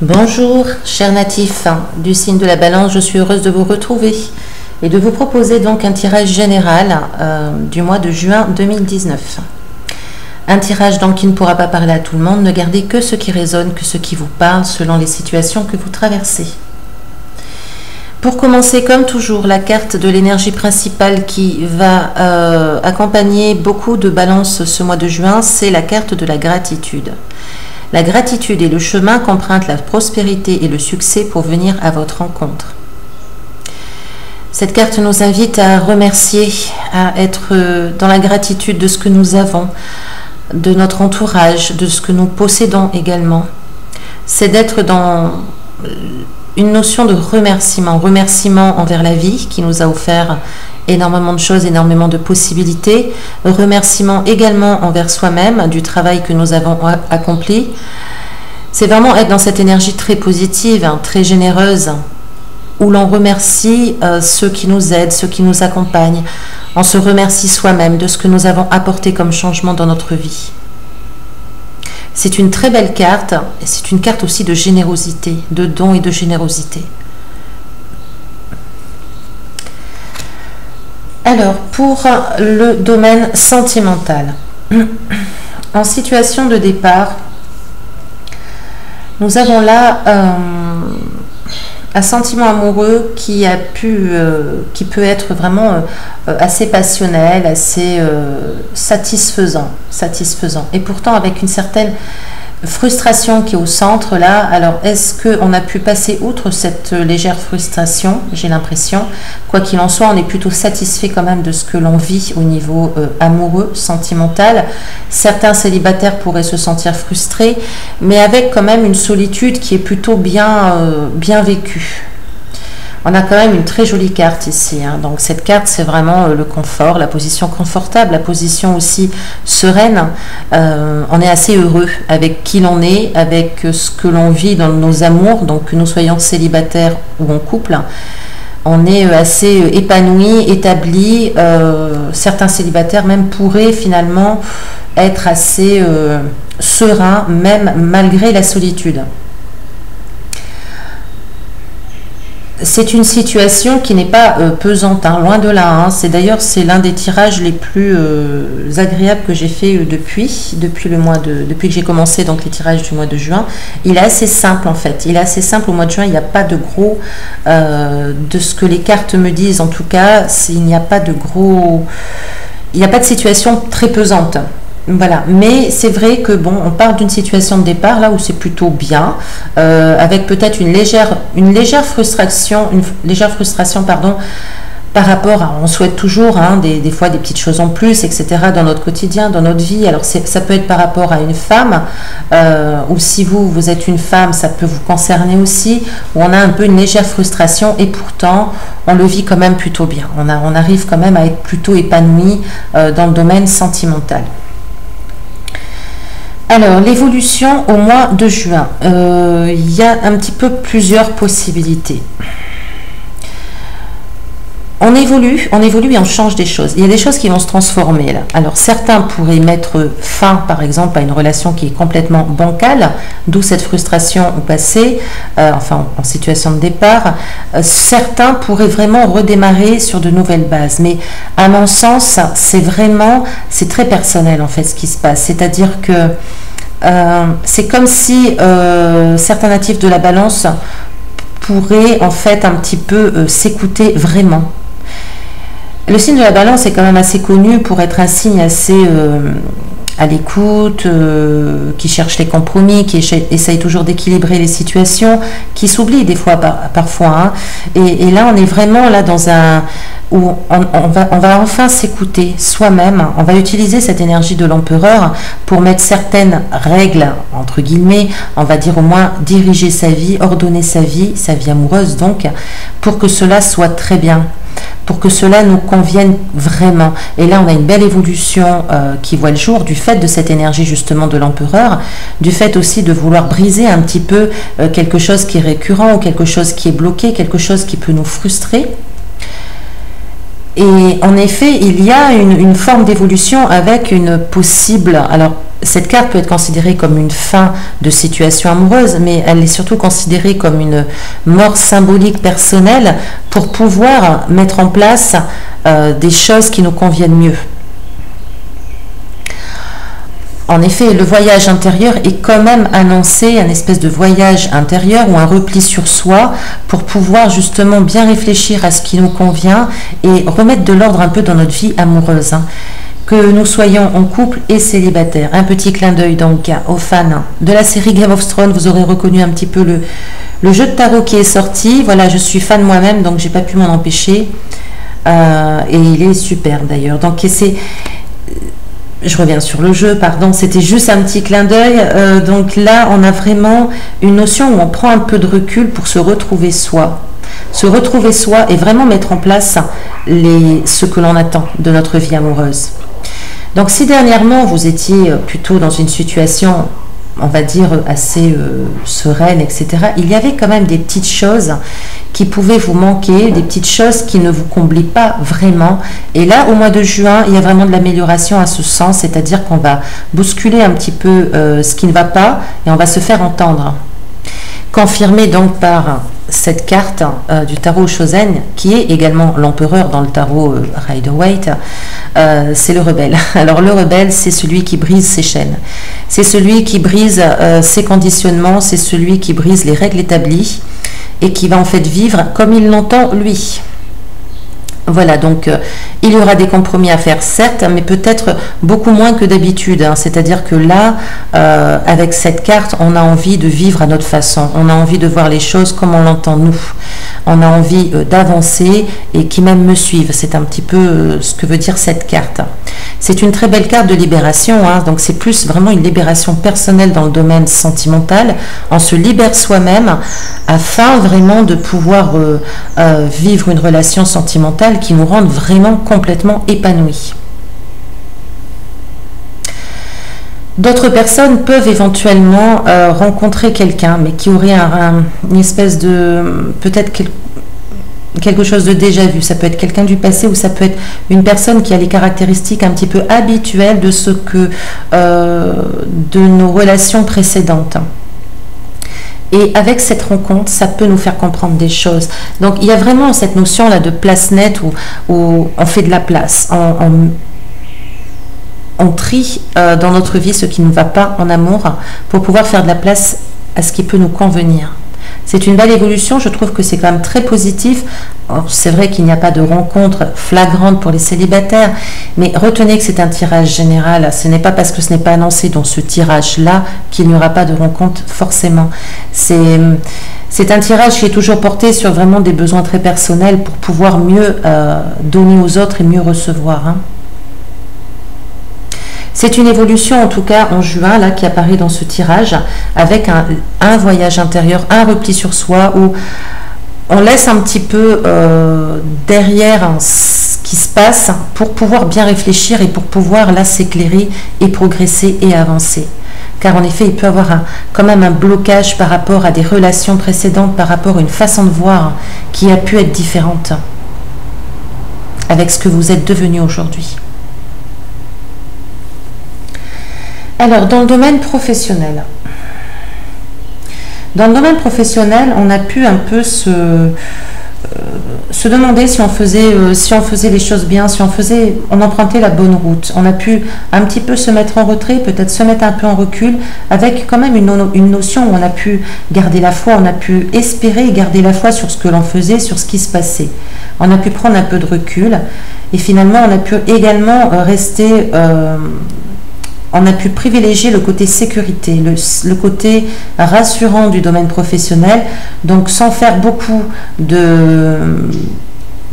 Bonjour, chers natifs du signe de la Balance, je suis heureuse de vous retrouver et de vous proposer donc un tirage général du mois de juin 2019. Un tirage donc qui ne pourra pas parler à tout le monde, ne gardez que ce qui résonne, que ce qui vous parle selon les situations que vous traversez. Pour commencer, comme toujours, la carte de l'énergie principale qui va accompagner beaucoup de balances ce mois de juin, c'est la carte de la gratitude. La gratitude est le chemin qu'emprunte la prospérité et le succès pour venir à votre rencontre. Cette carte nous invite à remercier, à être dans la gratitude de ce que nous avons, de notre entourage, de ce que nous possédons également. C'est d'être dans une notion de remerciement, remerciement envers la vie qui nous a offert énormément de choses, énormément de possibilités, remerciement également envers soi-même du travail que nous avons accompli. C'est vraiment être dans cette énergie très positive, très généreuse, où l'on remercie ceux qui nous aident, ceux qui nous accompagnent. On se remercie soi-même de ce que nous avons apporté comme changement dans notre vie. C'est une très belle carte, et c'est une carte aussi de générosité, de don et de générosité. Alors, pour le domaine sentimental, en situation de départ, nous avons là un sentiment amoureux qui peut être vraiment assez passionnel, assez satisfaisant. Et pourtant avec une certaine frustration qui est au centre là. Alors est-ce qu'on a pu passer outre cette légère frustration? J'ai l'impression, quoi qu'il en soit, on est plutôt satisfait quand même de ce que l'on vit au niveau amoureux, sentimental. Certains célibataires pourraient se sentir frustrés, mais avec quand même une solitude qui est plutôt bien vécue. On a quand même une très jolie carte ici, donc cette carte c'est vraiment le confort, la position confortable, la position aussi sereine. On est assez heureux avec qui l'on est, avec ce que l'on vit dans nos amours, donc que nous soyons célibataires ou en couple. On est assez épanoui, établi. Certains célibataires même pourraient finalement être assez sereins, même malgré la solitude. C'est une situation qui n'est pas pesante, loin de là. C'est d'ailleurs l'un des tirages les plus agréables que j'ai fait depuis que j'ai commencé donc les tirages du mois de juin. Il est assez simple en fait. Il est assez simple au mois de juin. Il n'y a pas de gros de ce que les cartes me disent. En tout cas, il n'y a pas de situation très pesante. Voilà, mais c'est vrai que bon, on parle d'une situation de départ là où c'est plutôt bien, avec peut-être une légère frustration, pardon, par rapport à, on souhaite toujours des fois des petites choses en plus, etc. dans notre quotidien, dans notre vie. Alors ça peut être par rapport à une femme, ou si vous êtes une femme, ça peut vous concerner aussi, où on a un peu une légère frustration et pourtant on le vit quand même plutôt bien. On arrive quand même à être plutôt épanoui dans le domaine sentimental. Alors, l'évolution au mois de juin, il y a un petit peu plusieurs possibilités. On évolue et on change des choses. Il y a des choses qui vont se transformer là. Alors, certains pourraient mettre fin, par exemple, à une relation qui est complètement bancale, d'où cette frustration au passé, en situation de départ. Certains pourraient vraiment redémarrer sur de nouvelles bases. Mais à mon sens, c'est très personnel en fait ce qui se passe. C'est-à-dire que c'est comme si certains natifs de la Balance pourraient en fait un petit peu s'écouter vraiment. Le signe de la Balance est quand même assez connu pour être un signe assez à l'écoute, qui cherche les compromis, qui essaye toujours d'équilibrer les situations, qui s'oublie des fois parfois. Et là, on est vraiment là dans où on va enfin s'écouter soi-même. On va utiliser cette énergie de l'empereur pour mettre certaines règles, entre guillemets, on va dire au moins diriger sa vie, ordonner sa vie amoureuse donc, pour que cela soit très bien, pour que cela nous convienne vraiment. Et là, on a une belle évolution qui voit le jour du fait de cette énergie justement de l'empereur, du fait aussi de vouloir briser un petit peu quelque chose qui est récurrent ou quelque chose qui est bloqué, quelque chose qui peut nous frustrer. Et en effet, il y a une forme d'évolution avec une possible... Alors, cette carte peut être considérée comme une fin de situation amoureuse, mais elle est surtout considérée comme une mort symbolique personnelle pour pouvoir mettre en place des choses qui nous conviennent mieux. En effet, le voyage intérieur est quand même annoncé, un espèce de voyage intérieur ou un repli sur soi pour pouvoir justement bien réfléchir à ce qui nous convient et remettre de l'ordre un peu dans notre vie amoureuse. Que nous soyons en couple et célibataire. Un petit clin d'œil donc aux fans de la série Game of Thrones, vous aurez reconnu un petit peu le jeu de tarot qui est sorti. Voilà, je suis fan moi-même, donc j'ai pas pu m'en empêcher. Et il est super d'ailleurs. Donc je reviens sur le jeu, pardon, c'était juste un petit clin d'œil. Donc là, on a vraiment une notion où on prend un peu de recul pour se retrouver soi. Se retrouver soi et vraiment mettre en place ce que l'on attend de notre vie amoureuse. Donc si dernièrement vous étiez plutôt dans une situation, on va dire, assez sereine, etc., il y avait quand même des petites choses qui pouvaient vous manquer, des petites choses qui ne vous comblaient pas vraiment. Et là, au mois de juin, il y a vraiment de l'amélioration à ce sens, c'est-à-dire qu'on va bousculer un petit peu ce qui ne va pas et on va se faire entendre. Confirmé donc par cette carte du tarot Chosen, qui est également l'empereur dans le tarot Rider-Waite, c'est le rebelle. Alors le rebelle, c'est celui qui brise ses chaînes, c'est celui qui brise ses conditionnements, c'est celui qui brise les règles établies et qui va en fait vivre comme il l'entend lui. Voilà, donc il y aura des compromis à faire, certes, mais peut-être beaucoup moins que d'habitude. Hein. C'est-à-dire que là, avec cette carte, on a envie de vivre à notre façon. On a envie de voir les choses comme on l'entend nous. On a envie d'avancer et qui même me suivent. C'est un petit peu ce que veut dire cette carte. C'est une très belle carte de libération. Hein. Donc c'est plus vraiment une libération personnelle dans le domaine sentimental. On se libère soi-même afin vraiment de pouvoir vivre une relation sentimentale qui nous rendent vraiment complètement épanouis. D'autres personnes peuvent éventuellement rencontrer quelqu'un, mais qui aurait une espèce de, peut-être quelque chose de déjà vu. Ça peut être quelqu'un du passé ou ça peut être une personne qui a les caractéristiques un petit peu habituelles de de nos relations précédentes. Et avec cette rencontre, ça peut nous faire comprendre des choses. Donc, il y a vraiment cette notion-là de place nette où on fait de la place. On trie dans notre vie ce qui ne va pas en amour pour pouvoir faire de la place à ce qui peut nous convenir. C'est une belle évolution, je trouve que c'est quand même très positif. C'est vrai qu'il n'y a pas de rencontre flagrante pour les célibataires, mais retenez que c'est un tirage général. Ce n'est pas parce que ce n'est pas annoncé dans ce tirage-là qu'il n'y aura pas de rencontre forcément. C'est un tirage qui est toujours porté sur vraiment des besoins très personnels pour pouvoir mieux donner aux autres et mieux recevoir. Hein. C'est une évolution en tout cas en juin là qui apparaît dans ce tirage avec un voyage intérieur, un repli sur soi où on laisse un petit peu derrière ce qui se passe pour pouvoir bien réfléchir et pour pouvoir là s'éclairer et progresser et avancer. Car en effet, il peut y avoir quand même un blocage par rapport à des relations précédentes, par rapport à une façon de voir qui a pu être différente avec ce que vous êtes devenu aujourd'hui. Alors, dans le domaine professionnel. Dans le domaine professionnel, on a pu un peu se demander si on faisait les choses bien, si on empruntait la bonne route. On a pu un petit peu se mettre en retrait, peut-être se mettre un peu en recul, avec quand même une notion où on a pu garder la foi, on a pu espérer et garder la foi sur ce que l'on faisait, sur ce qui se passait. On a pu prendre un peu de recul et finalement on a pu également rester... on a pu privilégier le côté sécurité, le côté rassurant du domaine professionnel, donc sans faire beaucoup de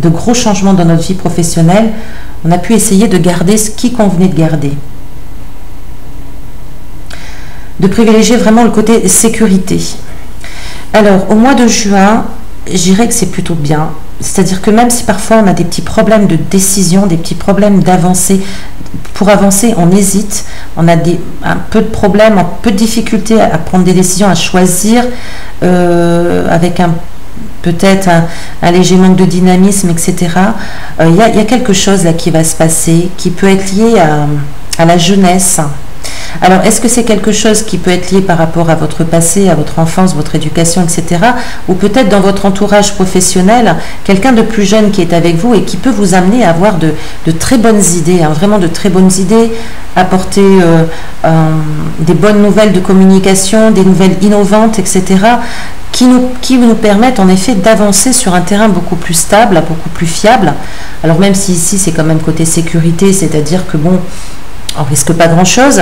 gros changements dans notre vie professionnelle, on a pu essayer de garder ce qui convenait de garder. De privilégier vraiment le côté sécurité. Alors, au mois de juin, je dirais que c'est plutôt bien. C'est-à-dire que même si parfois on a des petits problèmes de décision, des petits problèmes d'avancée, pour avancer on hésite, on a un peu de problèmes, un peu de difficultés à prendre des décisions, à choisir, avec peut-être un léger manque de dynamisme, etc. Il y a quelque chose là qui va se passer, qui peut être lié à la jeunesse, Alors, est-ce que c'est quelque chose qui peut être lié par rapport à votre passé, à votre enfance, votre éducation, etc. Ou peut-être dans votre entourage professionnel, quelqu'un de plus jeune qui est avec vous et qui peut vous amener à avoir de très bonnes idées, hein, vraiment de très bonnes idées, apporter des bonnes nouvelles de communication, des nouvelles innovantes, etc., qui nous permettent en effet d'avancer sur un terrain beaucoup plus stable, beaucoup plus fiable. Alors même si ici c'est quand même côté sécurité, c'est-à-dire que bon, on risque pas grand-chose.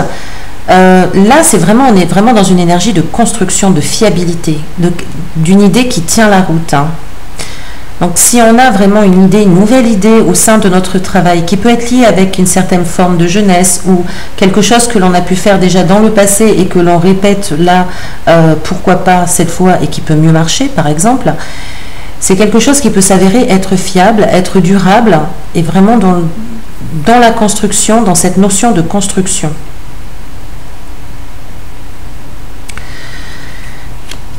Là, on est vraiment dans une énergie de construction, de fiabilité, d'une idée qui tient la route, hein. Donc si on a vraiment une idée, une nouvelle idée au sein de notre travail qui peut être liée avec une certaine forme de jeunesse ou quelque chose que l'on a pu faire déjà dans le passé et que l'on répète là, pourquoi pas cette fois, et qui peut mieux marcher par exemple, c'est quelque chose qui peut s'avérer être fiable, être durable et vraiment dans la construction, dans cette notion de construction.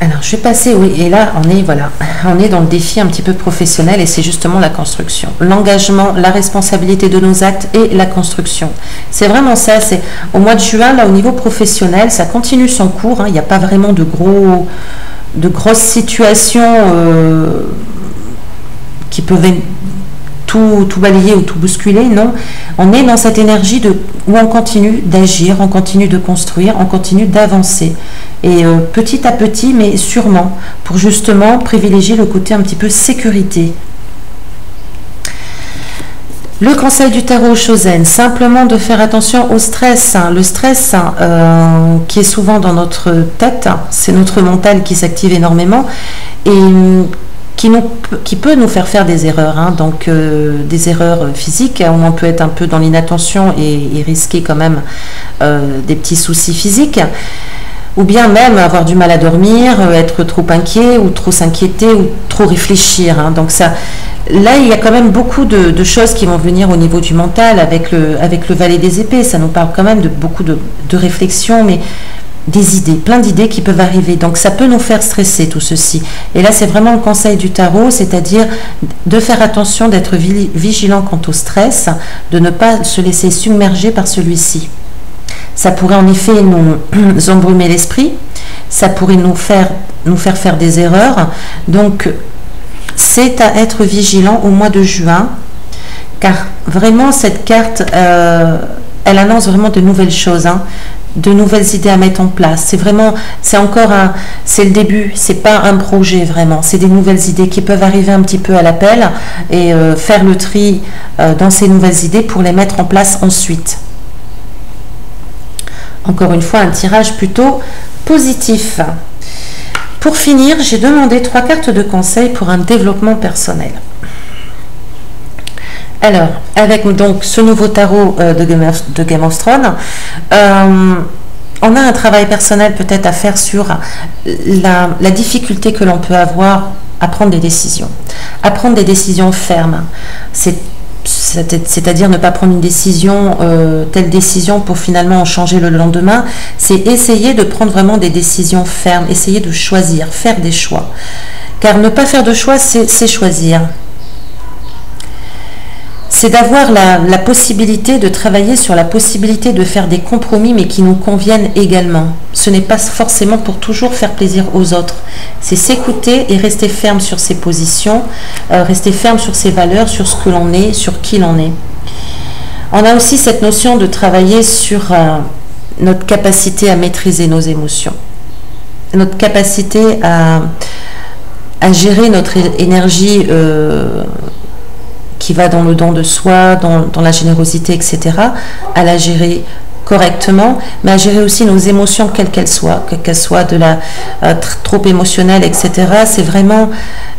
Alors, je vais passer, oui, et là, on est dans le défi un petit peu professionnel et c'est justement la construction. L'engagement, la responsabilité de nos actes et la construction. C'est vraiment ça, c'est au mois de juin, là, au niveau professionnel, ça continue son cours, hein, il n'y a pas vraiment de grosses situations qui peuvent tout balayer ou tout bousculer, non. On est dans cette énergie où on continue d'agir, on continue de construire, on continue d'avancer. Et petit à petit, mais sûrement, pour justement privilégier le côté un petit peu sécurité. Le conseil du tarot Shozen, simplement de faire attention au stress. Le stress qui est souvent dans notre tête, c'est notre mental qui s'active énormément et qui peut nous faire des erreurs, hein, donc des erreurs physiques, où on peut être un peu dans l'inattention et risquer quand même des petits soucis physiques, ou bien même avoir du mal à dormir, être trop inquiet ou trop s'inquiéter ou trop réfléchir, hein. Donc ça, là il y a quand même beaucoup de choses qui vont venir au niveau du mental avec le valet des épées. Ça nous parle quand même de beaucoup de réflexions, mais des idées, plein d'idées qui peuvent arriver. Donc ça peut nous faire stresser tout ceci. Et là c'est vraiment le conseil du tarot, c'est-à-dire de faire attention, d'être vigilant quant au stress, de ne pas se laisser submerger par celui-ci. Ça pourrait en effet nous embrumer l'esprit, ça pourrait nous faire des erreurs. Donc c'est à être vigilant au mois de juin, car vraiment cette carte, elle annonce vraiment de nouvelles choses, hein, de nouvelles idées à mettre en place. C'est le début, c'est pas un projet vraiment, c'est des nouvelles idées qui peuvent arriver un petit peu à l'appel et faire le tri dans ces nouvelles idées pour les mettre en place ensuite. Encore une fois, un tirage plutôt positif. Pour finir, j'ai demandé 3 cartes de conseil pour un développement personnel. Alors, avec donc ce nouveau tarot de Game of Thrones, on a un travail personnel peut-être à faire sur la difficulté que l'on peut avoir à prendre des décisions. À prendre des décisions fermes. C'est-à-dire ne pas prendre une décision, telle décision pour finalement en changer le lendemain. C'est essayer de prendre vraiment des décisions fermes, essayer de choisir, faire des choix. Car ne pas faire de choix, c'est choisir. C'est d'avoir la possibilité de travailler sur la possibilité de faire des compromis, mais qui nous conviennent également. Ce n'est pas forcément pour toujours faire plaisir aux autres. C'est s'écouter et rester ferme sur ses positions, rester ferme sur ses valeurs, sur ce que l'on est, sur qui l'on est. On a aussi cette notion de travailler sur notre capacité à maîtriser nos émotions, notre capacité à gérer notre énergie qui va dans le don de soi, dans la générosité, etc., à la gérer correctement, mais à gérer aussi nos émotions, quelles qu'elles soient de la trop émotionnelle, etc. C'est vraiment,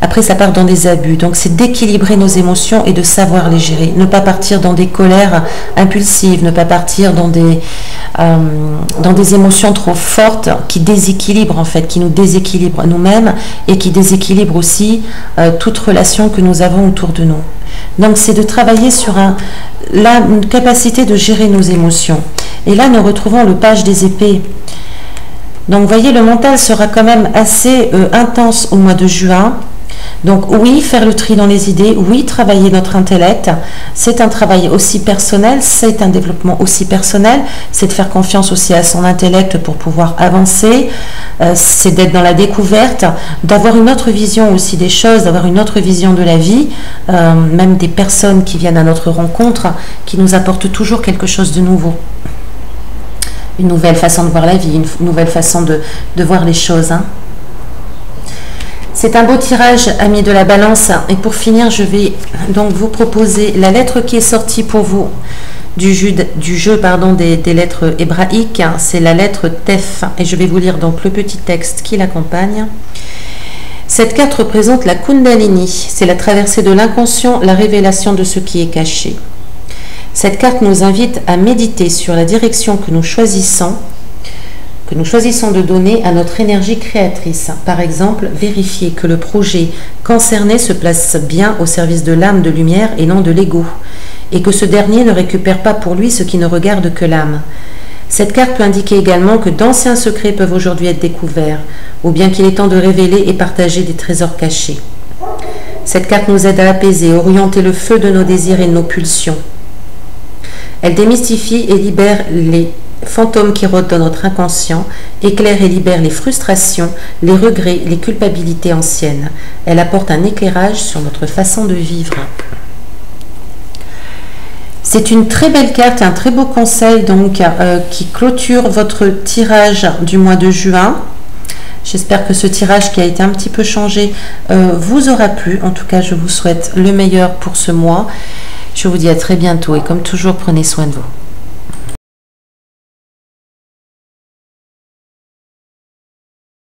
après ça part dans des abus, donc c'est d'équilibrer nos émotions et de savoir les gérer, ne pas partir dans des colères impulsives, ne pas partir dans des émotions trop fortes qui déséquilibrent en fait, qui nous déséquilibrent nous-mêmes et qui déséquilibrent aussi toute relation que nous avons autour de nous. Donc c'est de travailler sur une capacité de gérer nos émotions. Et là, nous retrouvons le page des épées. Donc, vous voyez, le mental sera quand même assez intense au mois de juin. Donc oui, faire le tri dans les idées, oui, travailler notre intellect, c'est un travail aussi personnel, c'est un développement aussi personnel, c'est de faire confiance aussi à son intellect pour pouvoir avancer, c'est d'être dans la découverte, d'avoir une autre vision aussi des choses, d'avoir une autre vision de la vie, même des personnes qui viennent à notre rencontre, qui nous apportent toujours quelque chose de nouveau. Une nouvelle façon de voir la vie, une nouvelle façon de voir les choses. Hein. C'est un beau tirage, amis de la balance. Et pour finir, je vais donc vous proposer la lettre qui est sortie pour vous du jeu des lettres hébraïques. C'est la lettre Tef. Et je vais vous lire donc le petit texte qui l'accompagne. Cette carte représente la Kundalini. C'est la traversée de l'inconscient, la révélation de ce qui est caché. Cette carte nous invite à méditer sur la direction que nous choisissons de donner à notre énergie créatrice. Par exemple, vérifier que le projet concerné se place bien au service de l'âme de lumière et non de l'ego, et que ce dernier ne récupère pas pour lui ce qui ne regarde que l'âme. Cette carte peut indiquer également que d'anciens secrets peuvent aujourd'hui être découverts, ou bien qu'il est temps de révéler et partager des trésors cachés. Cette carte nous aide à apaiser, orienter le feu de nos désirs et de nos pulsions. Elle démystifie et libère les fantômes qui rôdent dans notre inconscient, éclaire et libère les frustrations, les regrets, les culpabilités anciennes. Elle apporte un éclairage sur notre façon de vivre. C'est une très belle carte, un très beau conseil donc qui clôture votre tirage du mois de juin. J'espère que ce tirage qui a été un petit peu changé vous aura plu. En tout cas, je vous souhaite le meilleur pour ce mois. Je vous dis à très bientôt et comme toujours, prenez soin de vous.